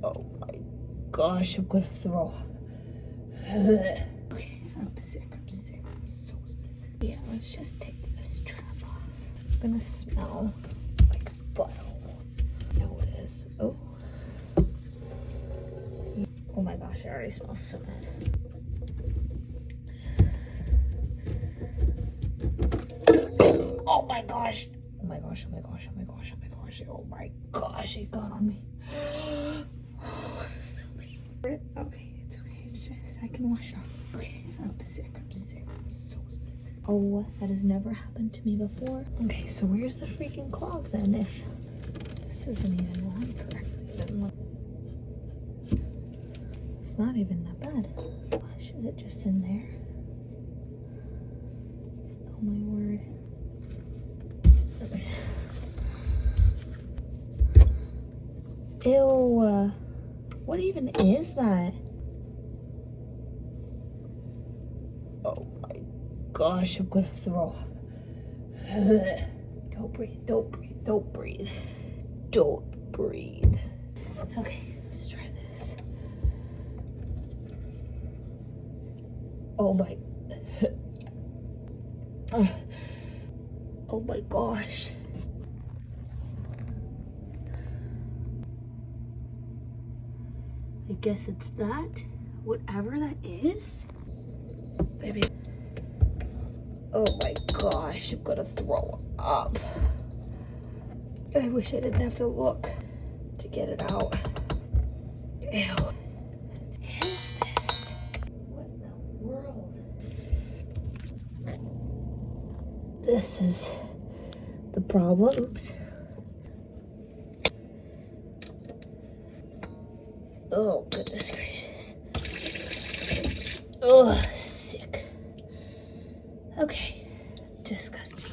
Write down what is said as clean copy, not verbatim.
Oh my gosh, I'm gonna throw up. Okay, I'm sick, I'm so sick. Yeah, let's just take this trap off. It's gonna smell like butthole. I know it is. Oh. Oh my gosh, it already smells so bad. Oh my gosh. Oh my gosh, oh my gosh, oh my gosh, oh my gosh. Oh my gosh, it got on me. Okay, it's okay. It's just, I can wash it off. Okay, I'm sick, I'm so sick. Oh, that has never happened to me before. Okay, so where's the freaking clog then? If this isn't even on correctly, then it's not even that bad. Gosh, is it just in there? Oh my word. Ew, what even is that? Oh my gosh, I'm gonna throw up. Don't breathe, don't breathe, don't breathe. Don't breathe. Okay, let's try this. Oh my. Oh my gosh. I guess it's that. Whatever that is. Maybe. Oh my gosh, I'm gonna throw up. I wish I didn't have to look to get it out. Ew. What is this? What in the world? This is the problem. Oops. Oh, goodness gracious. Ugh, sick. Okay, disgusting.